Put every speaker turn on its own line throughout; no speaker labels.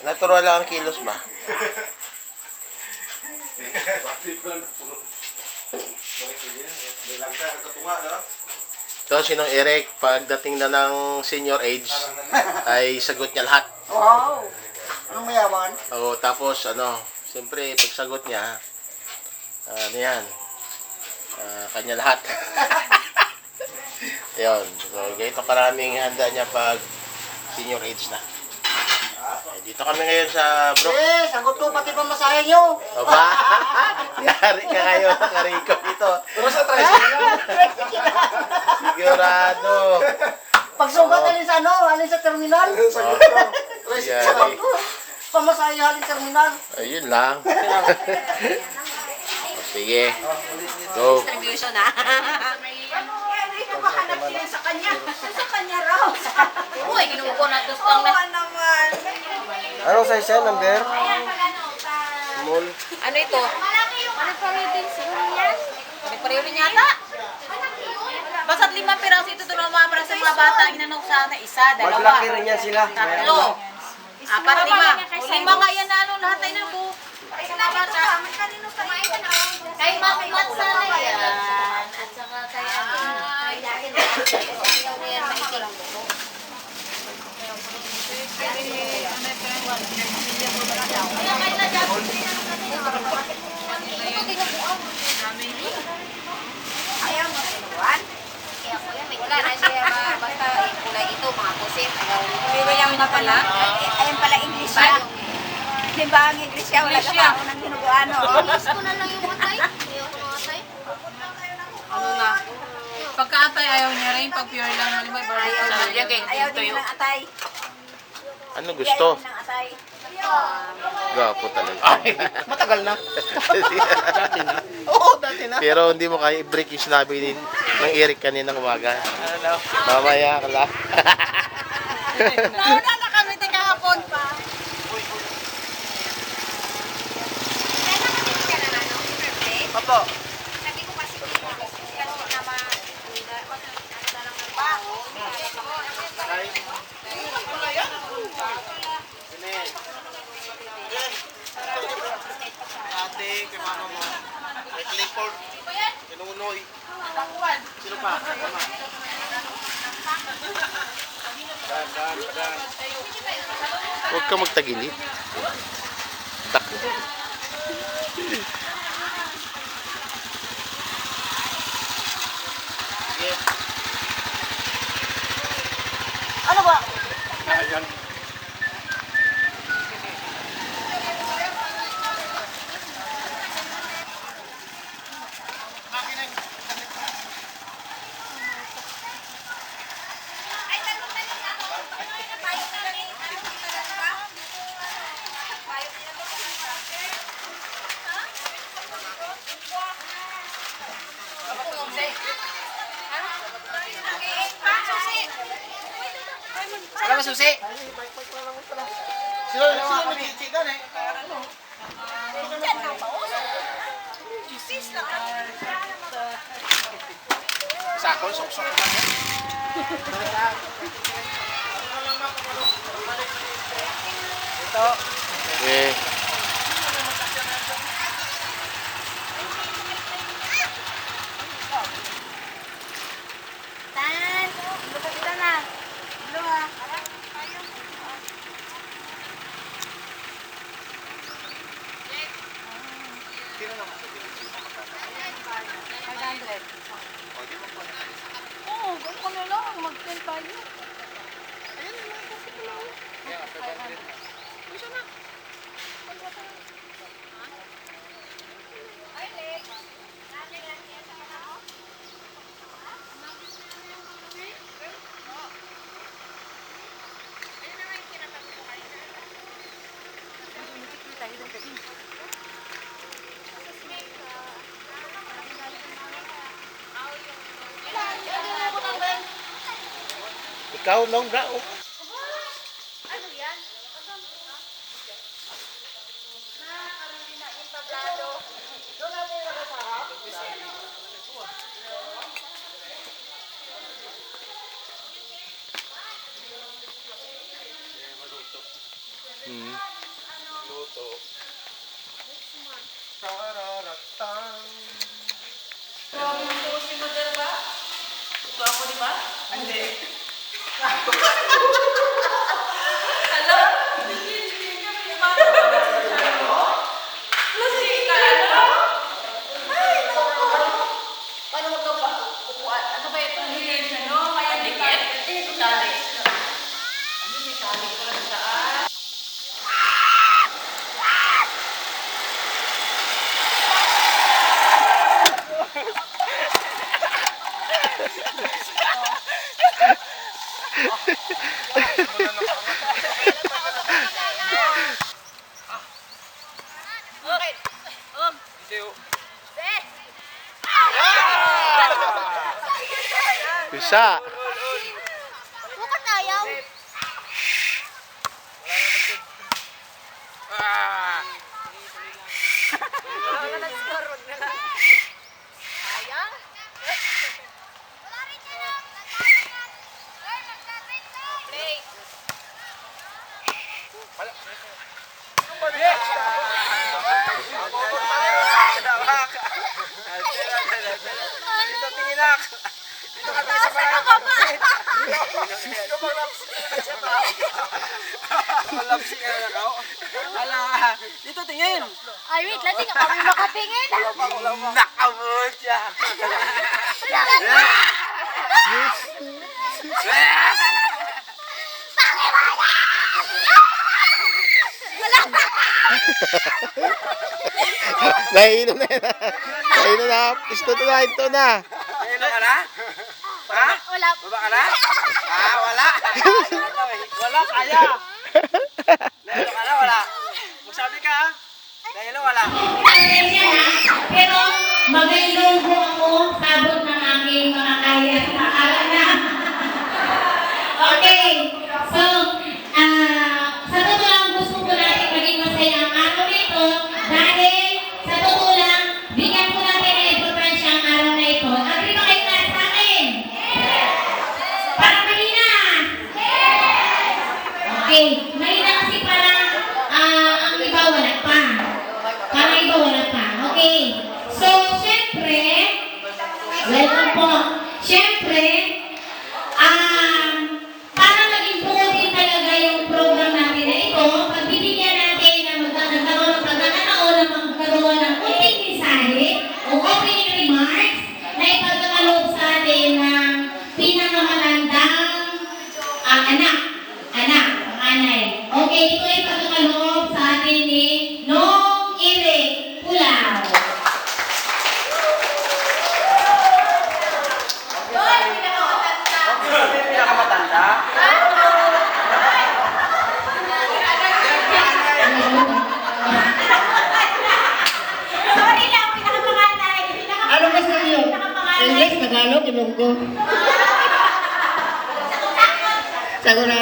Natural lang ang kilos ba? Ito, sinong Eric, pagdating na ng senior age, ay sagot niya lahat.
Wow! Anong mayaman?
O, tapos, siyempre, pagsagot niya, ano yan, kanya lahat. Ayun, so, ganito karaming handa niya pag senior age na. Dito kami ngayon sa Brook.
Eh, sagot ko pati pamasahe nyo.
Aba, yari ka ngayon, nakariko ito.
Pero sa tricycle.
Sigurado.
Pagsugat alin sa alin sa terminal.
Yari.
Pamasahe halin terminal.
Ayun lang. Sige. Go.
Distribution na.
Ito mahanap sila sa kanya. Sa kanya raw.
Uy, ginugo na gusto ang
Oo naman.
Anong size yan? Number?
Small.
Ano ito? Ano pareho din siguro yan? Ano pareho din yata? Basta't 5 piraso ito doon mga para sa mga bata. Inanong sana isa, dalawa.
Maglaki rin yan sila.
Tatlo. Apat, 5. O 5 nga yan na lahat ay na po. Ay, sa mga bata. Kay Mat sana yan. At saka kay ano. Kay yan maiting.
Ayaw mo sinuan.
Kaya kuya, may wala na siya basta kulay ito, mga pusit.
Pero yung na pala. Ayan pala English siya. Di ba ang English siya? Wala ka pa ako ng ginuguan.
English ko na lang yung atay. Ayaw ko ng atay.
Ano na? Pagka-atay ayaw niya rin, pag pure lang, halimbawa barbecue.
Ayaw din ng atay.
Ano gusto?
Ayaw din ng atay.
Gapo talaga.
Matagal na. Dati na. Oo, dati na.
Pero hindi mo kaya i-break yung sinabi ni ng Eric kaninang umaga.
Ano?
Mamaya ka lang.
Nauna na kami din kahapon pa.
Opo.
Sabi ko kasi na
Ate, kay mama mo. Kay Clifford. Kinunoy. Sino pa? Tama. Dan. Huwag ka magtagilid. Takbo.
Ano ba?
Wala ba susi?
Sino nag-iitsigan eh?
Sakol, sok-sok naman yan. Ito.
Eh,
Tan, lupa kita na. Lupa.
Oo, ganun na lang. Mag-10 tayo.
ikaw nung ga.
Ano yan? Carolina, yung tablado. Doon natin yung nakasarap.
Hmm. Tararatang.
Si Mother ba? Ito ako, di ba?
Hindi.
Hello? Paano magkapa? Upuan. Ano ba ito? Ano? Kaya dikit? Ito tali. Ano may tali ko lang saan?
Bisa.
Bukan ayaw.
Dito tinginak. Dito ka tayo sa malapit. Malapsi ka na ako. Ala, dito tingin.
Ay, wait, lang nga kami makatingin.
Nakabot siya.
Naiinom na yan. Naiinom na. Ito na.
Tingin ka na? Ha?
Wala.
Baba ka na? Ah, wala. Wala, kaya. Nahilo ka na, wala. Magsabi ka, ha? Nahilo, wala.
Pero magaling po ako sabot ng aking mga kaya sa araw na. Okay, so sa totoo lang gusto ko natin maging masaya ang araw nito dahil sa totoo lang bigyan po natin ng importansya ang araw na ito. Agree ba kayo na sa akin? Parang mahina. Okay, mahina kasi parang ang iba wala pa. Parang iba wala pa. Okay. So, syempre, welcome po. Syempre, para maging buo din talaga yung program natin na ito, pagbibigyan natin na magkakaroon ng pagkakataon na magkaroon ng kunting mensahe o opening remarks na ipagkakaloob sa atin ng pinakamatandang anak, panganay. Okay, ito ay pagkakaloob sa atin ni Nong Ire Pulao.
Pinakamatanda.
Sorry lang, pinakapanganay.
Ano gusto niyo? English, Tagalog, Ilonggo. Sagura.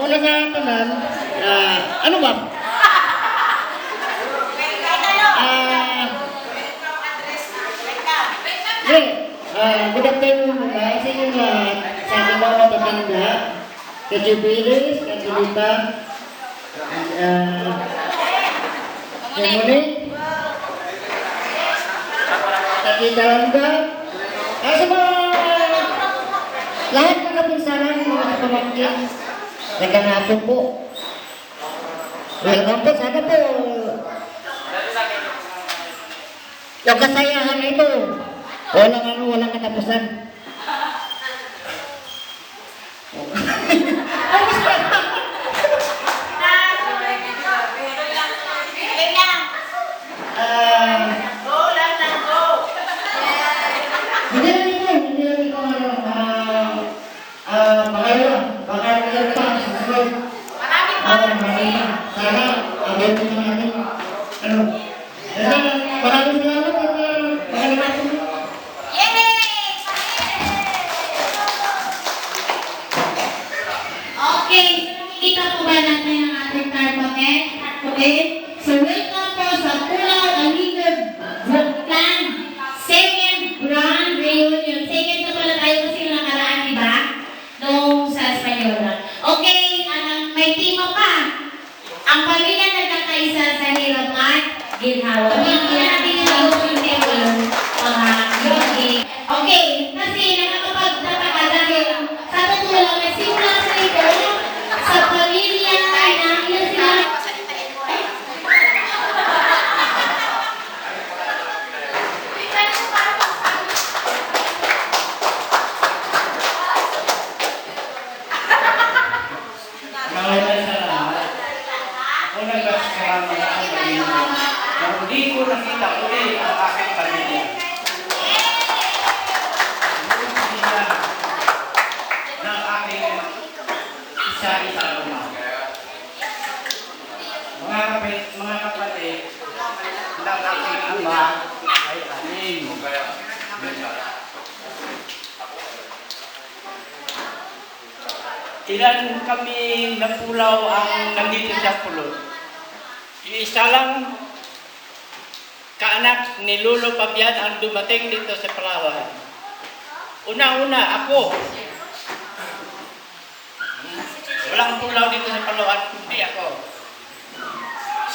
Una sa tanan, ano ba? Good afternoon mga sa inyo lahat, sa ating mga matatanda, kay Jubilis, kay Julita, kay Monique, kay Tita Ranga, sa mga lahat ng kapinsanan, mga kapamangkin, nagkanapon po. Welcome po, sana po. Yung kasayahan na ito, walang katapusan. Hindi lang ito, baka mayroon pa, susunod. Marami na. Sana, abot ko na natin. Maraming salamat at makalimutan mo.
Okay, kita po ba natin ang ating tarpaket? Okay, so welcome po sa Pulao Aligod Volcan second grand reunion. Second na pala tayo kasi nakaraan, di ba? Noong sa Española. Okay, may Ang pamilya nagkakaisa sa hirap at ginhawa. Pamilya natin yung simple mga yogi. Okay, kasi nakakapagtataka dahil sa totoo lang, nagsimula sa ito sa pamilya na ilan sila.
Maraming salamat. Ako nagkasama na ang pamilya. Na hindi ko nakita uli ang aking pamilya. Yung pamilya ng aking isa-isa rumah. Mga kapatid, ng aking ama ay anim. Ilan kami napulaw ang nandito sa pulot. Yung isa lang kaanak ni Lolo Fabian ang dumating dito sa Palawan. Una-una ako. Walang pulaw dito sa Palawan, kundi ako.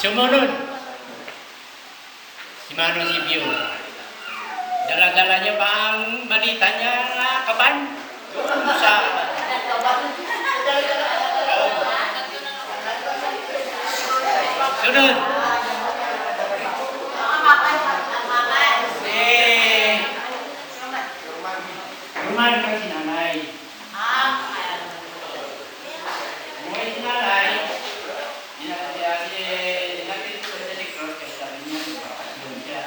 Sumunod, si Mano Sibyo. Dala-dala niya pa ang malita niya na kaban. Doon sa sunod. Ruman ka si nanay. Buhay si nanay. Natin ko sa likod kasi sabi niya, doon siya.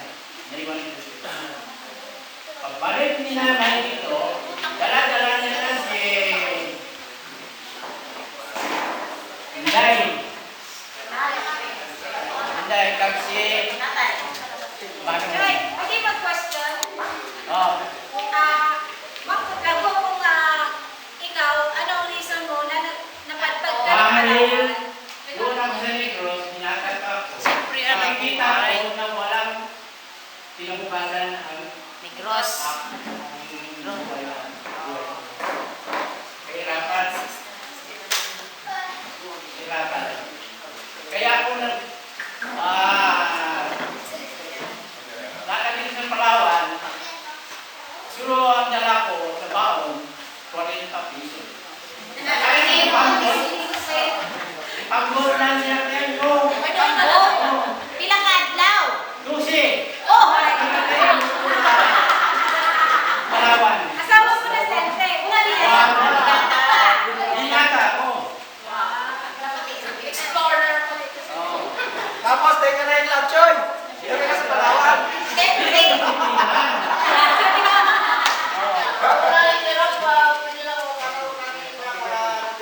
Naiwan ko siya. Pagbalik ni nanay dito, dala-dala niya na si Inday. Inday, kasi Manong.
Pwede mag-question?
Oh.
Ako kung ikaw, anong reason mo na napadpad ka?
Dahil doon ako sa Negros, hinakad ako. Nakikita ko na walang pinubukasan ang
Negros.
Kahirapan. Kaya ako lakad din sa Palawan, siguro ang dala ko sa baon, 40 piso. Kaya pag-goal lang siya kayo.
Pilang adlaw?
12.
Oh!
Palawan.
Asawa mo na sente. Wala nila.
Inata ako.
Explorer.
Tapos, teka na yung lunchoy. Dito ka sa Palawan.
Siyempre.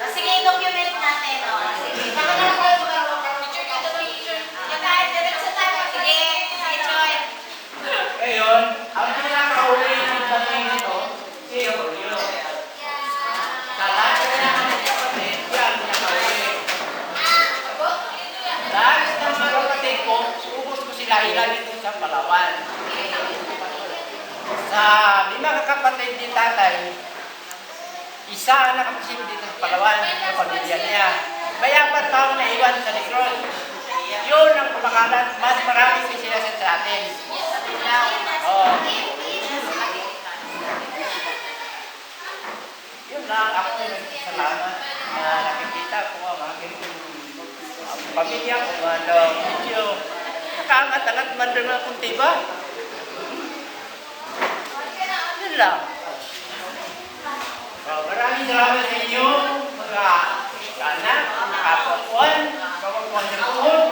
Sige, document natin. Sige. Sige, Choy.
Ngayon, ang pinakauli ng dating nito, si Julio. Sa lahat na ng kapatid, yan pinakauli. Lahat ng mga kapatid ko, ubos ko sila ilan dito sa Palawan. Sa 5 kapatid ni tatay, isa ang nakapasin dito sa Palawan, sa pamilya niya. May 4 taon na iwan sa Negros. Yun ang kumakalat, mas marami sila sa atin. Oh. Yun lang ako nagsasalamat na nakikita ko ang aking pamilya ko, medyo nakaangat-angat man rin akong tiba. Yun lang. Maraming salamat sa inyo, mga anak, kapatid, kapatid sa buhon.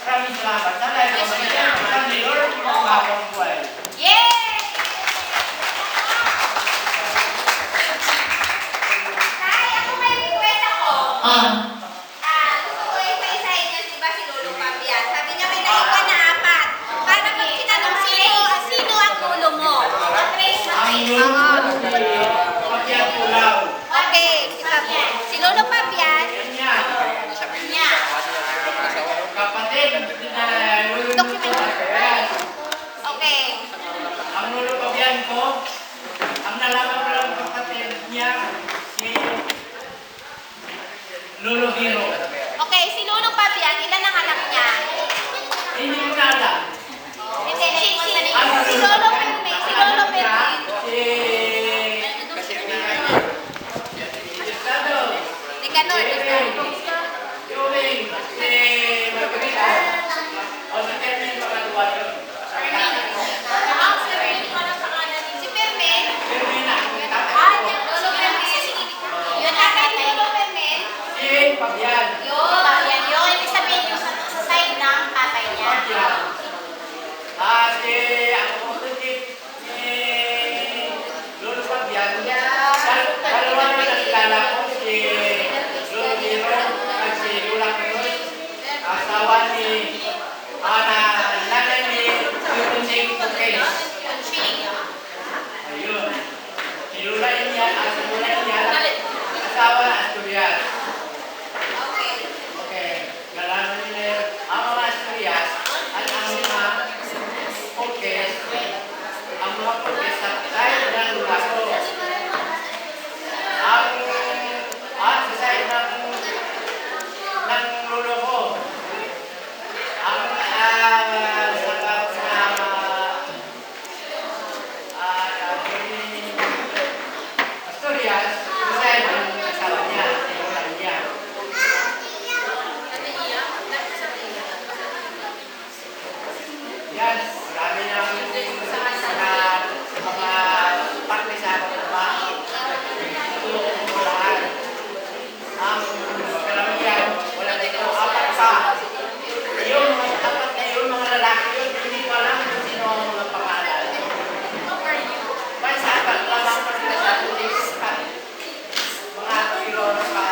Maraming salamat. Sana ay pamilya, ang Lord, ang habang buhay.
Yay! Tay, ako may request ako. Gusto ko isa-isahin niya si Lolo Fabian. Sabi niya may naiwan na 4. Para pag tinanong sila, sino ang ulo mo?
Ang Lord, Fabian Pulaw.
Okay, si Lolo Fabian.
Yan yan. Kapatid na Lolo Fabian.
Okay.
Ang Lolo Fabian ko, ang nalaman ko lang kapatid niya, si Lolo Hero.
Okay, si Lolo Fabian. yan, ilan ang anak niya?
Hindi ko na alam.
Hindi, si Lolo Perme, si Lolo Perme.
Si Estado,
Nicanor,
Yuling, si Margarita, o si Termin Pagkaduwa yun.
si Perme.
Termin na, ang tatay
Ah,
ko.
Lolo Perme. Yun tatay ni Lolo Perme.
Si Fabian.
Yun, ibig sabihin yung sa side ng tatay niya.
Fabian. Si ang kumusitip ni Lolo Fabian. Dalawa na nakilala ko, si Lolo Biro at si Lula Cruz. Asawa ni nanay ni Kunsing Tukes. Ayun. Si Lula Inyan, si Lula Inyan, asawa Asturias. Okay. Nalaman nila ang mga Asturias at ang mga Tukes, ang mga Tukes sa side ng Lula ko. Sa side ng lolo ko. Ang Asturias, sa side ng asawa niya, si Lula niya. Yan, marami na mga parte sa lahat. Ang karamihan, wala dito, apat pa. Yung apat na yun, mga lalaki yun, hindi ko alam kung sino ang mga pangalan. May sa apat lamang pa sila sa pulis. Mga pilon pa.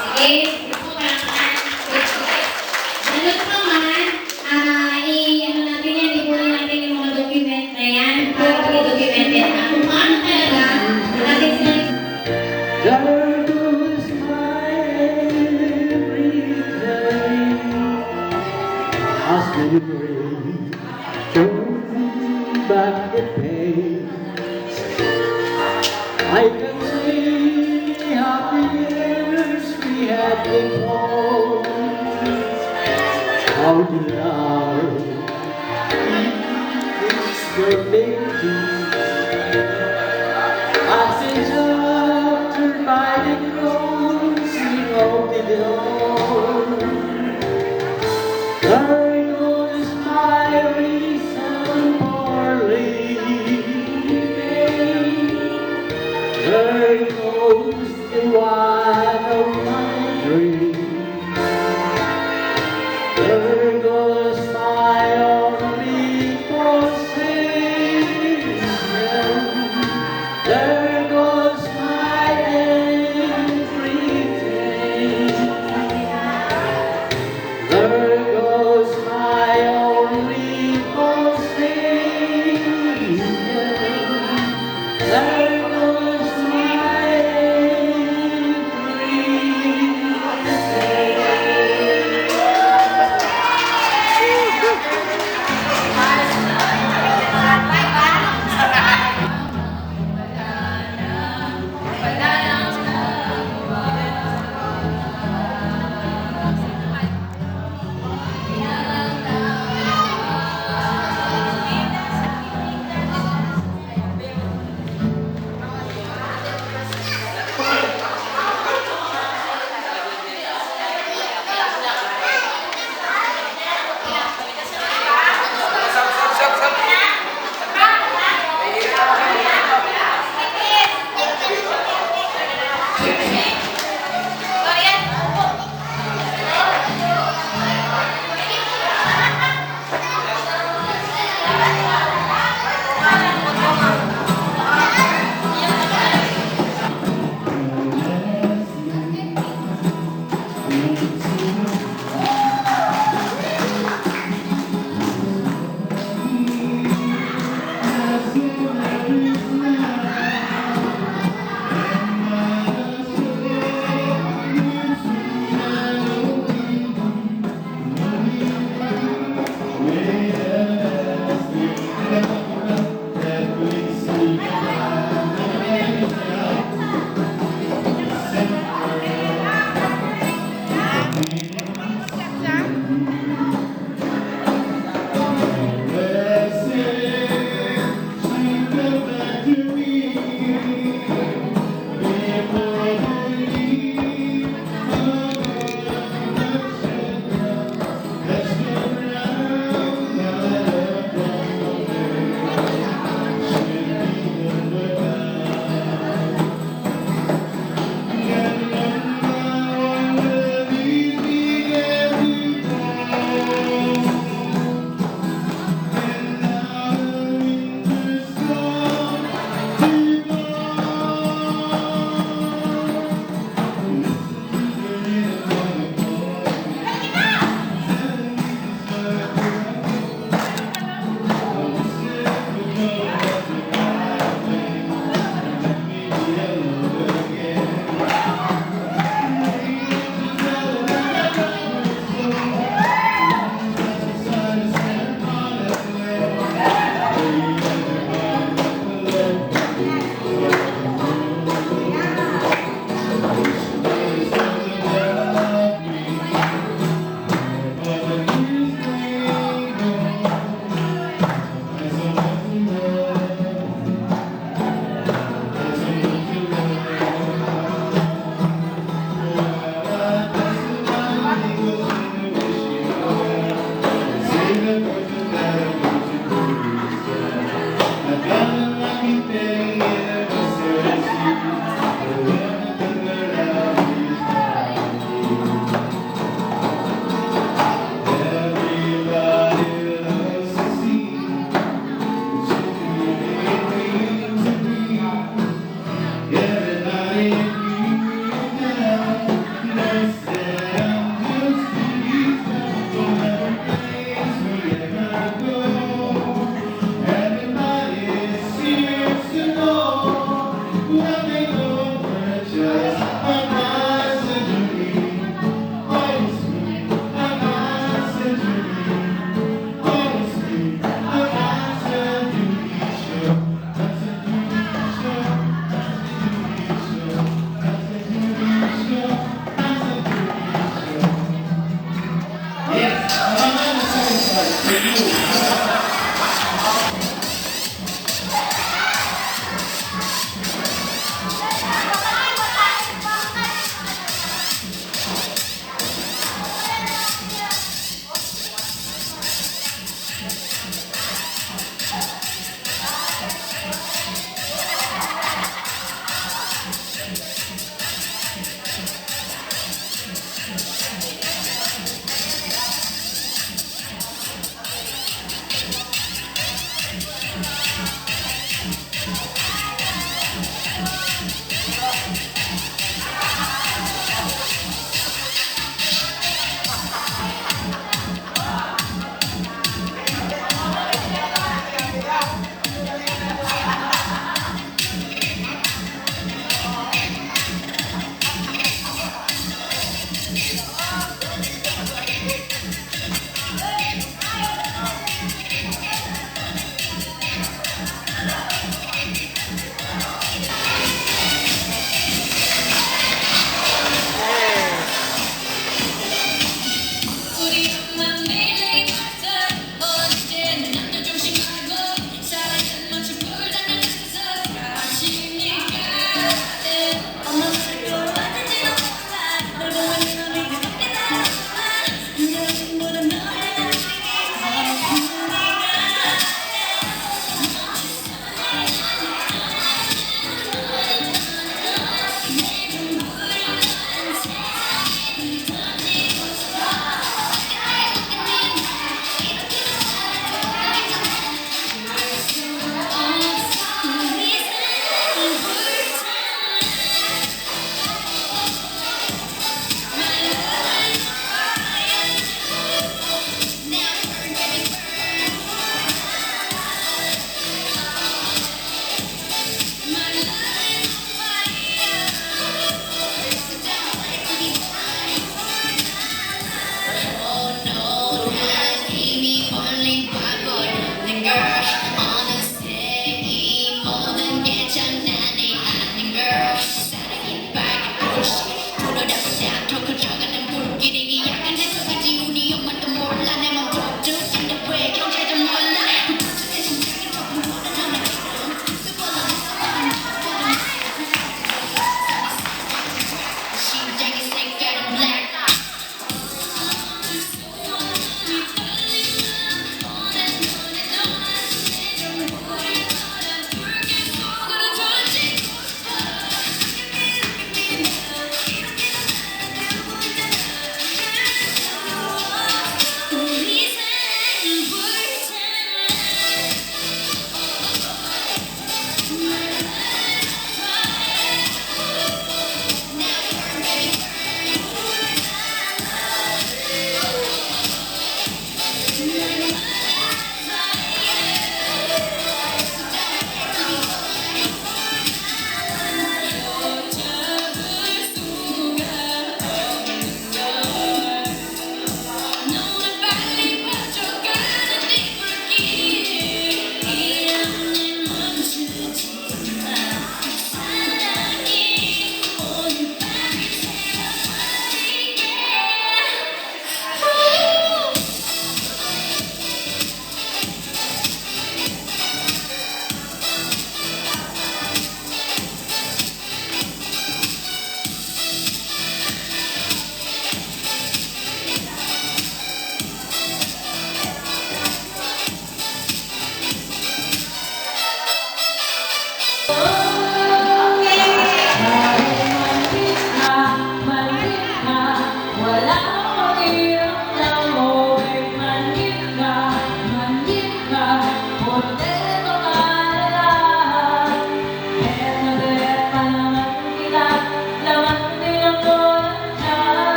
Sige, ito palakpakan. Balot naman, ano natin yan, ipunin natin yung mga document na yan para i-documented na kung paano talaga natin sila.
There goes my every day, as the rain turns back the pain. I can see happy years we had before. How the love is the baby. As it's after by the closing of the door, there goes my reason for leaving. There goes the one of my dreams. There goes my only possession. There goes my everything. There goes my only possession. There goes my everything.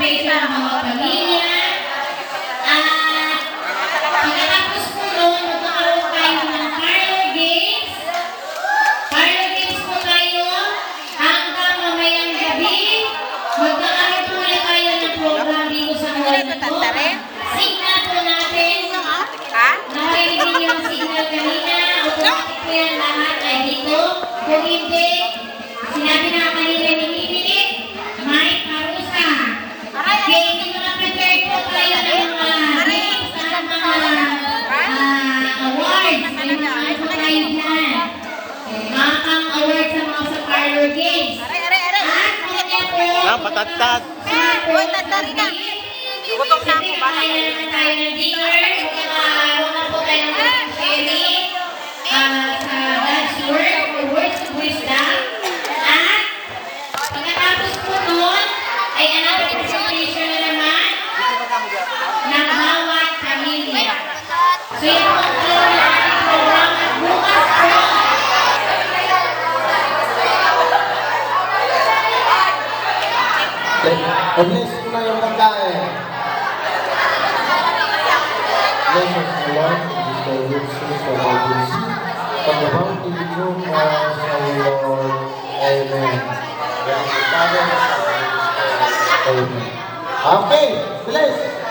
participation ng mga pamilya. At pagkatapos po noon, magkakaroon tayo ng parlor games. Parlor games po tayo hanggang mamayang gabi. Magkakaroon po ulit tayo ng program dito sa mall na to. Signal po natin. Nakarinig ninyo ang signal kanina. Automatic po yan lahat ay dito. Kung hindi, sinabi na kanina ni Mimilit, Mike Parusa. Okay, hindi mga prepared po tayo ng mga games at mga awards. May mga po tayo dyan. Mga awards sa mga sa parlor games. At kanya po,
Patatat.
Uy, tatari na. Gutom na ako ba? Tayo ng dinner. Huwag na po tayo ng sharing sa God's Word or Words of Wisdom. At pagkatapos po noon, ay another presentation na naman ng bawat pamilya. So yun po ang ating program. At bukas po,
Bless mo na yung pagkain. Bless us, O Lord, this day with sister Moses, from the bounty of your cross, O Lord. Amen. Amen. Okay, bless.